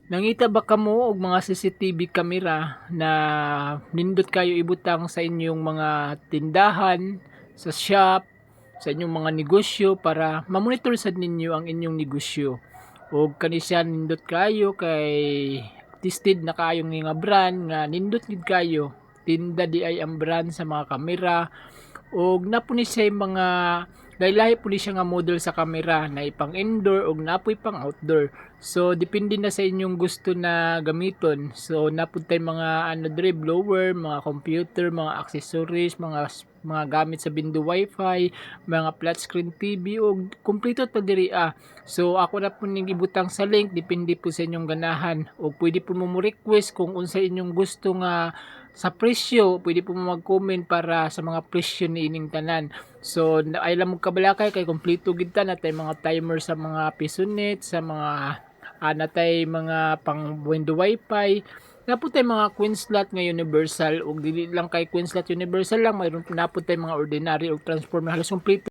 Nangita ba kamo og mga CCTV camera na nindot kayo ibutang sa inyong mga tindahan, sa shop, sa inyong mga negosyo para ma-monitor sad ninyo ang inyong negosyo. O kani siya nindot kayo kay tested na kayong nga brand nga nindot gid kayo. Tinda di ay ang brand sa mga kamera og napuni siya mga lahi-lahi po ni siya nga model sa camera na ipang indoor og napoy pang outdoor. So depende na sa inyong gusto na gamiton. So napud tay mga blower, mga computer, mga accessories, mga gamit sa Bindo Wi-Fi, mga flat screen TV og kumpleto ta diri ah. So ako na po ning ibutang sa link depende po sa inyong ganahan og pwede po mo request kung unsa inyong gusto nga sa presyo, pwede po mo mag-comment para sa mga presyo ni ining tanan. So, ay lang mo kabalakay kay kompleto gid ta natay mga timer sa mga pisonet, sa mga natay mga pang window wifi. Napod tay mga queen slot nga universal ug dili lang kay queen slot universal lang mayroon napod tay mga ordinary ug transformer halos kompleto